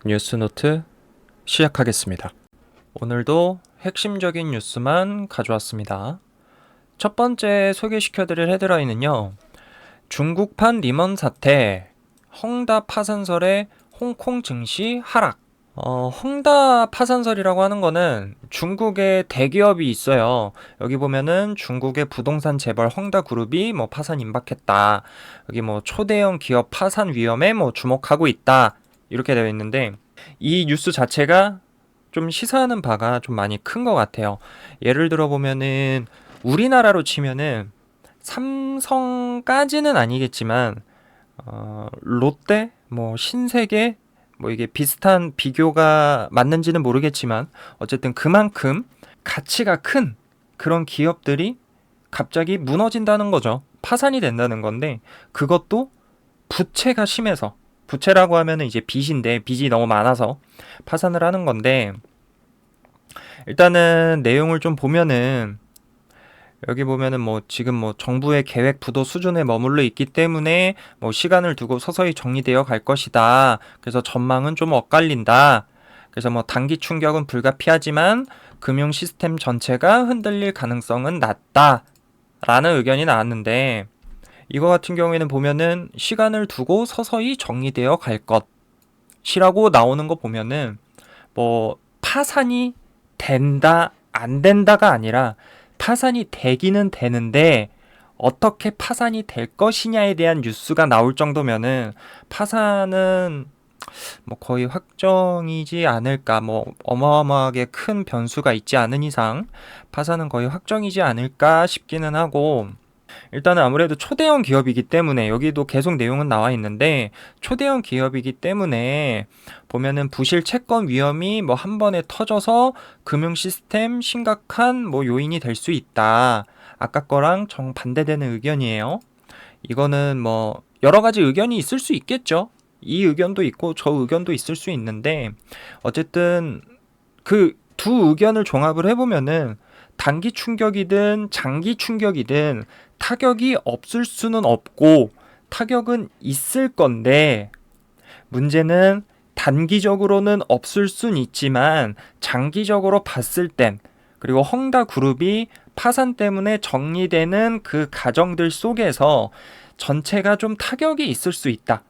뉴스노트 시작하겠습니다. 오늘도 핵심적인 뉴스만 가져왔습니다. 첫 번째 소개시켜드릴 헤드라인은요. 중국판 리먼 사태, 헝다 파산설에 홍콩 증시 하락. 헝다 파산설이라고 하는 거는 중국에 대기업이 있어요. 여기 보면은 중국의 부동산 재벌 헝다 그룹이 뭐 파산 임박했다. 여기 뭐 초대형 기업 파산 위험에 뭐 주목하고 있다. 이렇게 되어 있는데 이 뉴스 자체가 좀 시사하는 바가 좀 많이 큰 것 같아요. 예를 들어 보면은 우리나라로 치면은 삼성까지는 아니겠지만 롯데, 뭐 신세계, 뭐 이게 비슷한 비교가 맞는지는 모르겠지만 어쨌든 그만큼 가치가 큰 그런 기업들이 갑자기 무너진다는 거죠. 파산이 된다는 건데 그것도 부채가 심해서 부채라고 하면은 이제 빚인데 빚이 너무 많아서 파산을 하는 건데 일단은 내용을 좀 보면은 여기 보면은 뭐 지금 뭐 정부의 계획 부도 수준에 머물러 있기 때문에 뭐 시간을 두고 서서히 정리되어 갈 것이다. 그래서 전망은 좀 엇갈린다. 그래서 뭐 단기 충격은 불가피하지만 금융 시스템 전체가 흔들릴 가능성은 낮다. 라는 의견이 나왔는데 이거 같은 경우에는 보면은 시간을 두고 서서히 정리되어 갈 것이라고 나오는 거 보면은 뭐 파산이 된다, 안 된다가 아니라 파산이 되기는 되는데 어떻게 파산이 될 것이냐에 대한 뉴스가 나올 정도면은 파산은 뭐 거의 확정이지 않을까, 뭐 어마어마하게 큰 변수가 있지 않은 이상 파산은 거의 확정이지 않을까 싶기는 하고 일단은 아무래도 초대형 기업이기 때문에 여기도 계속 내용은 나와 있는데 초대형 기업이기 때문에 보면은 부실 채권 위험이 뭐 한 번에 터져서 금융 시스템 심각한 뭐 요인이 될 수 있다. 아까 거랑 정반대되는 의견이에요. 이거는 뭐 여러 가지 의견이 있을 수 있겠죠. 이 의견도 있고 저 의견도 있을 수 있는데 어쨌든 그 두 의견을 종합을 해보면은 단기 충격이든 장기 충격이든 타격이 없을 수는 없고 타격은 있을 건데 문제는 단기적으로는 없을 순 있지만 장기적으로 봤을 땐 그리고 헝다 그룹이 파산 때문에 정리되는 그 과정들 속에서 전체가 좀 타격이 있을 수 있다.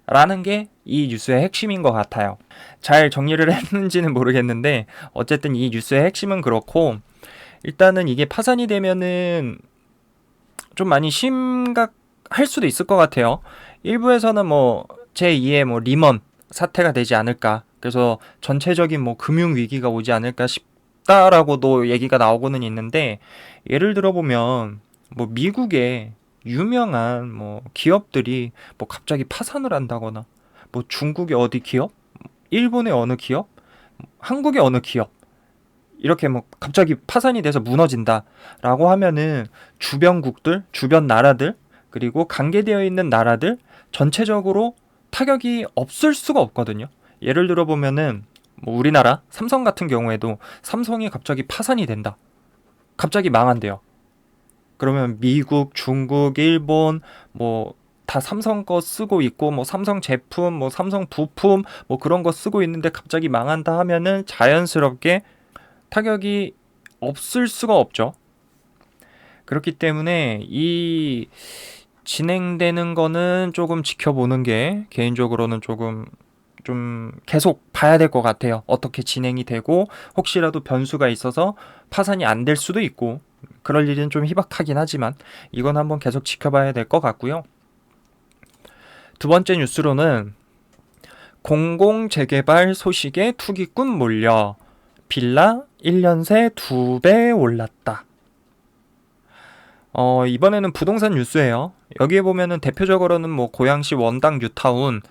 라는 게 이 뉴스의 핵심인 것 같아요. 잘 정리를 했는지는 모르겠는데 어쨌든 이 뉴스의 핵심은 그렇고 일단은 이게 파산이 되면은 좀 많이 심각할 수도 있을 것 같아요. 일부에서는 뭐 제2의 뭐 리먼 사태가 되지 않을까. 그래서 전체적인 뭐 금융 위기가 오지 않을까 싶다라고도 얘기가 나오고는 있는데 예를 들어 보면 뭐 미국의 유명한 뭐 기업들이 뭐 갑자기 파산을 한다거나 뭐 중국의 어디 기업, 일본의 어느 기업, 한국의 어느 기업 이렇게 뭐 갑자기 파산이 돼서 무너진다라고 하면은 주변국들, 주변 나라들 그리고 관계되어 있는 나라들 전체적으로 타격이 없을 수가 없거든요. 예를 들어 보면은 뭐 우리나라 삼성 같은 경우에도 삼성이 갑자기 파산이 된다. 갑자기 망한대요. 그러면 미국, 중국, 일본 뭐 다 삼성 거 쓰고 있고 뭐 삼성 제품, 뭐 삼성 부품 뭐 그런 거 쓰고 있는데 갑자기 망한다 하면은 자연스럽게 타격이 없을 수가 없죠. 그렇기 때문에 이 진행되는 거는 조금 지켜보는 게 개인적으로는 조금 좀 계속 봐야 될 것 같아요. 어떻게 진행이 되고 혹시라도 변수가 있어서 파산이 안 될 수도 있고 그럴 일은 좀 희박하긴 하지만 이건 한번 계속 지켜봐야 될 것 같고요. 두 번째 뉴스로는 공공재개발 소식에 투기꾼 몰려 빌라 1년 새 2배 올랐다. 이번에는 부동산 뉴스예요. 여기에 보면은 대표적으로는 뭐 고양시 원당 뉴타운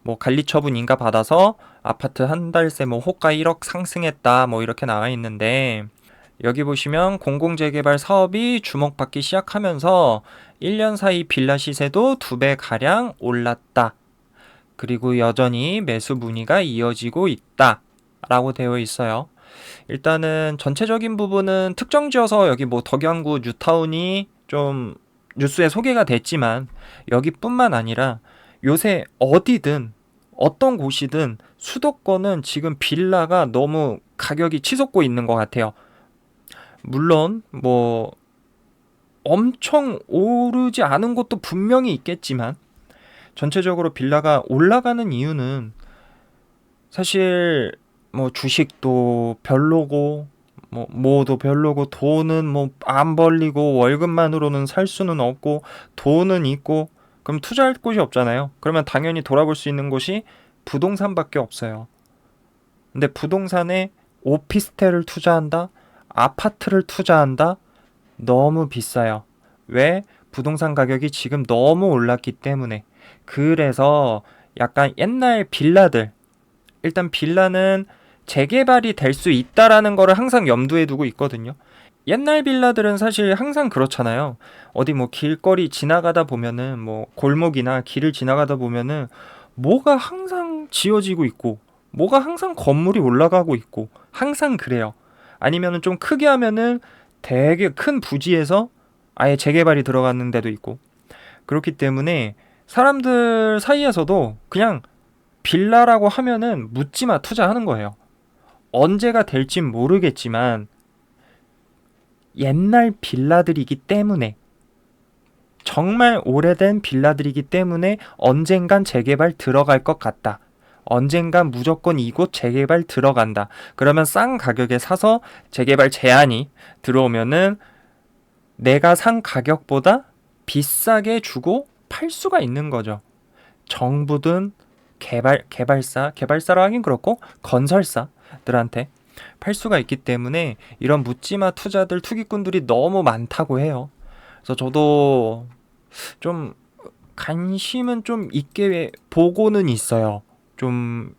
뭐 관리 처분 인가 받아서 아파트 한 달새 뭐 호가 1억 상승했다 뭐 이렇게 나와 있는데 여기 보시면 공공재개발 사업이 주목받기 시작하면서 1년 사이 빌라 시세도 2배 가량 올랐다. 그리고 여전히 매수 문의가 이어지고 있다. 라고 되어 있어요. 일단은 전체적인 부분은 특정 지어서 여기 뭐 덕양구 뉴타운이 좀 뉴스에 소개가 됐지만 여기뿐만 아니라 요새 어디든 어떤 곳이든 수도권은 지금 빌라가 너무 가격이 치솟고 있는 것 같아요. 물론 뭐 엄청 오르지 않은 곳도 분명히 있겠지만 전체적으로 빌라가 올라가는 이유는 사실 뭐 주식도 별로고 뭐도 별로고 돈은 뭐 안 벌리고 월급만으로는 살 수는 없고 돈은 있고 그럼 투자할 곳이 없잖아요. 그러면 당연히 돌아볼 수 있는 곳이 부동산밖에 없어요. 근데 부동산에 오피스텔을 투자한다? 아파트를 투자한다? 너무 비싸요. 왜? 부동산 가격이 지금 너무 올랐기 때문에. 그래서 약간 옛날 빌라들, 일단 빌라는 재개발이 될 수 있다라는 거를 항상 염두에 두고 있거든요. 옛날 빌라들은 사실 항상 그렇잖아요. 어디 뭐 길거리 지나가다 보면은 뭐 골목이나 길을 지나가다 보면은 뭐가 항상 지어지고 있고 뭐가 항상 건물이 올라가고 있고 항상 그래요. 아니면은 좀 크게 하면은 되게 큰 부지에서 아예 재개발이 들어가는 데도 있고 그렇기 때문에 사람들 사이에서도 그냥 빌라라고 하면은 묻지마 투자하는 거예요. 언제가 될진 모르겠지만 옛날 빌라들이기 때문에 정말 오래된 빌라들이기 때문에 언젠간 재개발 들어갈 것 같다. 언젠간 무조건 이곳 재개발 들어간다. 그러면 싼 가격에 사서 재개발 제한이 들어오면은 내가 산 가격보다 비싸게 주고 팔 수가 있는 거죠. 정부든 개발사라 하긴 그렇고 건설사들한테 팔 수가 있기 때문에 이런 묻지마 투자들 투기꾼들이 너무 많다고 해요. 그래서 저도 좀 관심은 좀 있게 보고는 있어요. 좀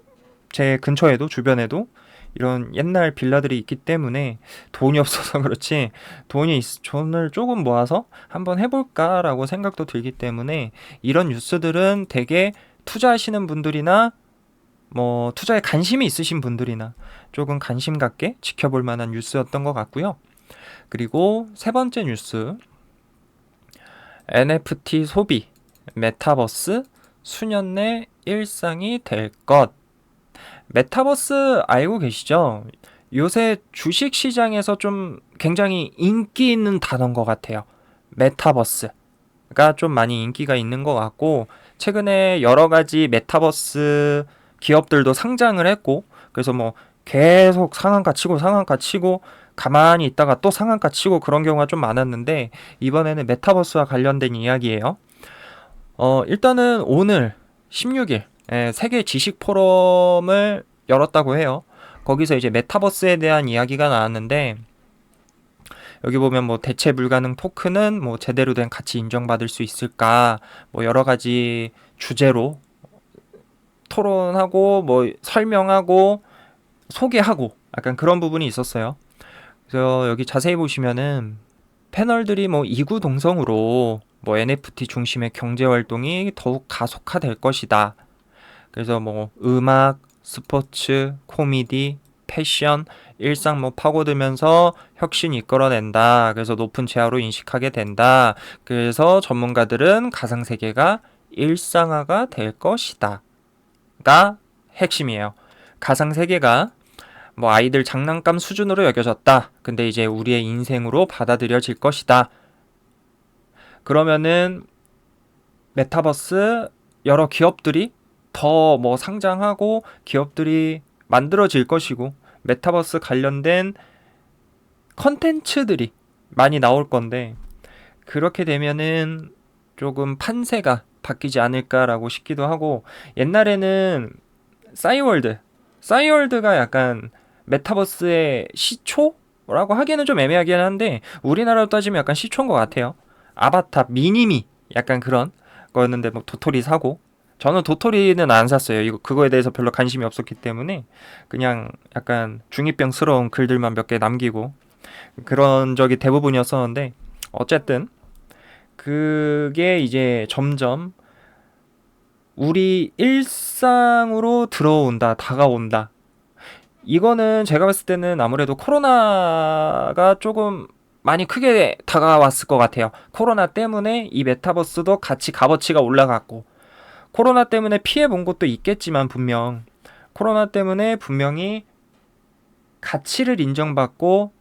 제 근처에도 주변에도 이런 옛날 빌라들이 있기 때문에 돈이 없어서 그렇지 돈을 조금 모아서 한번 해볼까라고 생각도 들기 때문에 이런 뉴스들은 되게 투자하시는 분들이나 뭐 투자에 관심이 있으신 분들이나 조금 관심 갖게 지켜볼 만한 뉴스였던 것 같고요. 그리고 세 번째 뉴스, NFT 소비, 메타버스 수년 내 일상이 될 것. 메타버스 알고 계시죠? 요새 주식 시장에서 좀 굉장히 인기 있는 단어인 것 같아요. 메타버스가 좀 많이 인기가 있는 것 같고, 최근에 여러 가지 메타버스 기업들도 상장을 했고, 그래서 뭐 계속 상한가 치고 상한가 치고 가만히 있다가 또 상한가 치고 그런 경우가 좀 많았는데, 이번에는 메타버스와 관련된 이야기예요. 일단은 오늘 16일 세계 지식 포럼을 열었다고 해요. 거기서 이제 메타버스에 대한 이야기가 나왔는데 여기 보면 뭐 대체 불가능 토큰은 뭐 제대로 된 가치 인정받을 수 있을까? 뭐 여러 가지 주제로 토론하고 뭐 설명하고 소개하고 약간 그런 부분이 있었어요. 그래서 여기 자세히 보시면은 패널들이 뭐 이구동성으로 뭐 NFT 중심의 경제 활동이 더욱 가속화될 것이다. 그래서 뭐 음악, 스포츠, 코미디, 패션, 일상 뭐 파고들면서 혁신 이끌어낸다. 그래서 높은 재화로 인식하게 된다. 그래서 전문가들은 가상세계가 일상화가 될 것이다. 가 핵심이에요. 가상세계가 뭐 아이들 장난감 수준으로 여겨졌다. 근데 이제 우리의 인생으로 받아들여질 것이다. 그러면은 메타버스 여러 기업들이 더 뭐 상장하고 기업들이 만들어질 것이고 메타버스 관련된 컨텐츠들이 많이 나올 건데 그렇게 되면은 조금 판세가 바뀌지 않을까라고 싶기도 하고 옛날에는 싸이월드가 약간 메타버스의 시초라고 하기에는 좀 애매하긴 한데 우리나라로 따지면 약간 시초인 것 같아요. 아바타 미니미 약간 그런 거였는데 뭐 도토리 사고 저는 도토리는 안 샀어요. 이거 그거에 대해서 별로 관심이 없었기 때문에 그냥 약간 중이병스러운 글들만 몇 개 남기고 그런 적이 대부분이었었는데 어쨌든 그게 이제 점점 우리 일상으로 들어온다, 다가온다. 이거는 제가 봤을 때는 아무래도 코로나가 조금 많이 크게 다가왔을 것 같아요. 코로나 때문에 이 메타버스도 같이 값어치가 올라갔고 코로나 때문에 피해 본 것도 있겠지만 코로나 때문에 분명히 가치를 인정받고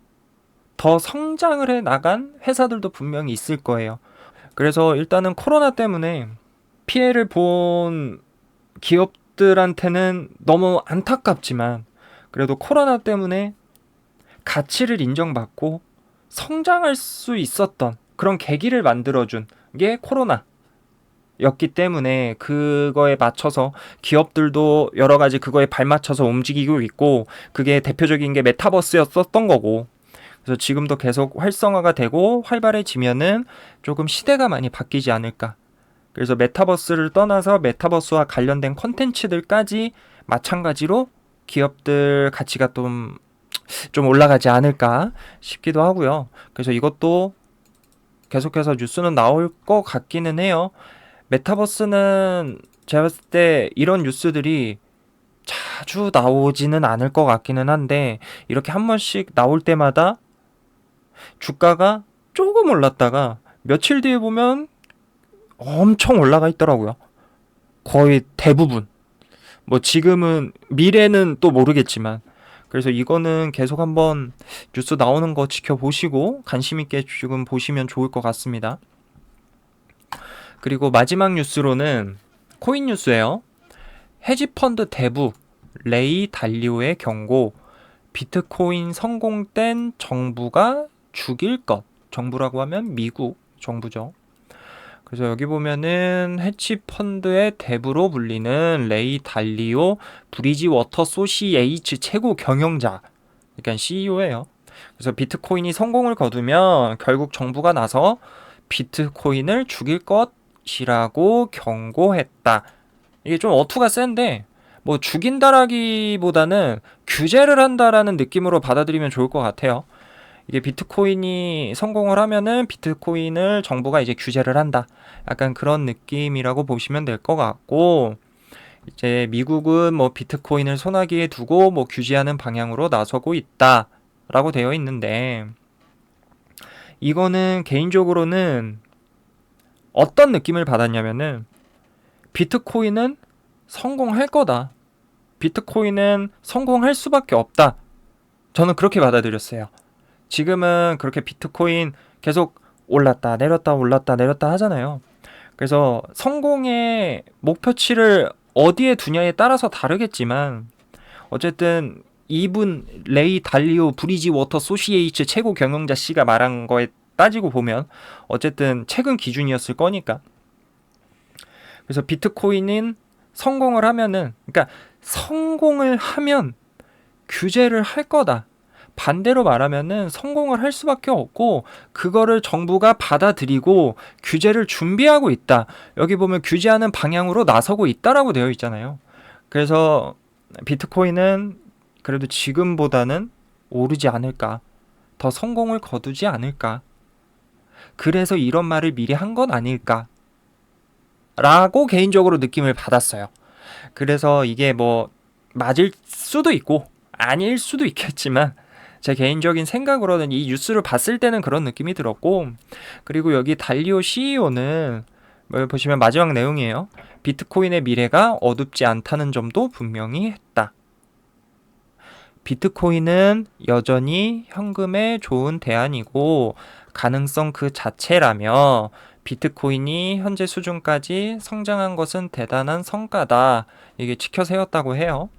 더 성장을 해 나간 회사들도 분명히 있을 거예요. 그래서 일단은 코로나 때문에 피해를 본 기업들한테는 너무 안타깝지만 그래도 코로나 때문에 가치를 인정받고 성장할 수 있었던 그런 계기를 만들어준 게 코로나였기 때문에 그거에 맞춰서 기업들도 여러 가지 그거에 발맞춰서 움직이고 있고 그게 대표적인 게 메타버스였었던 거고 그래서 지금도 계속 활성화가 되고 활발해지면은 조금 시대가 많이 바뀌지 않을까. 그래서 메타버스를 떠나서 메타버스와 관련된 콘텐츠들까지 마찬가지로 기업들 가치가 좀 올라가지 않을까 싶기도 하고요. 그래서 이것도 계속해서 뉴스는 나올 것 같기는 해요. 메타버스는 제가 봤을 때 이런 뉴스들이 자주 나오지는 않을 것 같기는 한데 이렇게 한 번씩 나올 때마다 주가가 조금 올랐다가 며칠 뒤에 보면 엄청 올라가 있더라고요. 거의 대부분. 뭐 지금은 미래는 또 모르겠지만 그래서 이거는 계속 한번 뉴스 나오는 거 지켜보시고 관심 있게 지금 보시면 좋을 것 같습니다. 그리고 마지막 뉴스로는 코인 뉴스예요. 헤지펀드 대부 레이 달리오의 경고 비트코인 성공 땐 정부가 죽일 것. 정부라고 하면 미국 정부죠. 그래서 여기 보면은 헤지펀드의 대부로 불리는 레이 달리오 브리지워터 소시에이츠 최고 경영자, 그러니까 CEO예요. 그래서 비트코인이 성공을 거두면 결국 정부가 나서 비트코인을 죽일 것이라고 경고했다. 이게 좀 어투가 센데 뭐 죽인다라기보다는 규제를 한다라는 느낌으로 받아들이면 좋을 것 같아요. 이게 비트코인이 성공을 하면은 비트코인을 정부가 이제 규제를 한다. 약간 그런 느낌이라고 보시면 될 것 같고, 이제 미국은 뭐 비트코인을 손아귀에 두고 뭐 규제하는 방향으로 나서고 있다라고 되어 있는데, 이거는 개인적으로는 어떤 느낌을 받았냐면은, 비트코인은 성공할 거다. 비트코인은 성공할 수밖에 없다. 저는 그렇게 받아들였어요. 지금은 그렇게 비트코인 계속 올랐다 내렸다 올랐다 내렸다 하잖아요. 그래서 성공의 목표치를 어디에 두냐에 따라서 다르겠지만 어쨌든 이분 레이 달리오 브리지워터 소시에이츠 최고 경영자 씨가 말한 거에 따지고 보면 어쨌든 최근 기준이었을 거니까. 그래서 비트코인은 성공을 하면은 그러니까 성공을 하면 규제를 할 거다. 반대로 말하면은 성공을 할 수밖에 없고 그거를 정부가 받아들이고 규제를 준비하고 있다. 여기 보면 규제하는 방향으로 나서고 있다라고 되어 있잖아요. 그래서 비트코인은 그래도 지금보다는 오르지 않을까. 더 성공을 거두지 않을까. 그래서 이런 말을 미리 한 건 아닐까. 라고 개인적으로 느낌을 받았어요. 그래서 이게 뭐 맞을 수도 있고 아닐 수도 있겠지만 제 개인적인 생각으로는 이 뉴스를 봤을 때는 그런 느낌이 들었고 그리고 여기 달리오 CEO는 보시면 마지막 내용이에요. 비트코인의 미래가 어둡지 않다는 점도 분명히 했다. 비트코인은 여전히 현금의 좋은 대안이고 가능성 그 자체라며 비트코인이 현재 수준까지 성장한 것은 대단한 성과다. 이게 지켜 세웠다고 해요.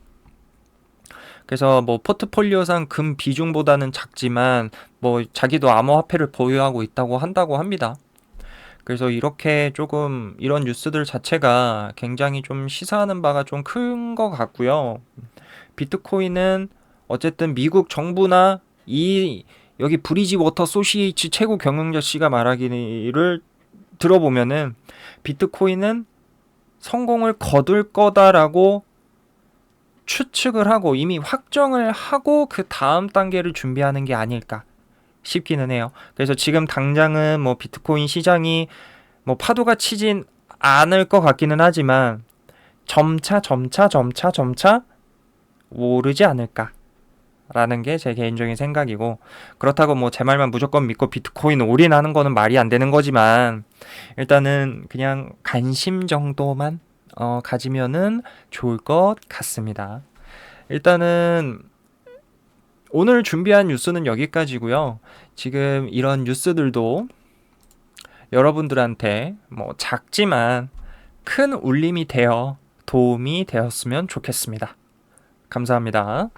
그래서 뭐 포트폴리오상 금 비중보다는 작지만 뭐 자기도 암호화폐를 보유하고 있다고 한다고 합니다. 그래서 이렇게 조금 이런 뉴스들 자체가 굉장히 좀 시사하는 바가 좀 큰 것 같고요. 비트코인은 어쨌든 미국 정부나 여기 브리지워터 소시에이츠 최고 경영자 씨가 말하기를 들어보면은 비트코인은 성공을 거둘 거다라고 추측을 하고 이미 확정을 하고 그 다음 단계를 준비하는 게 아닐까 싶기는 해요. 그래서 지금 당장은 뭐 비트코인 시장이 뭐 파도가 치진 않을 것 같기는 하지만 점차 오르지 않을까 라는 게 제 개인적인 생각이고 그렇다고 뭐 제 말만 무조건 믿고 비트코인 올인하는 거는 말이 안 되는 거지만 일단은 그냥 관심 정도만 가지면은 좋을 것 같습니다. 일단은 오늘 준비한 뉴스는 여기까지고요. 지금 이런 뉴스들도 여러분들한테 뭐 작지만 큰 울림이 되어 도움이 되었으면 좋겠습니다. 감사합니다.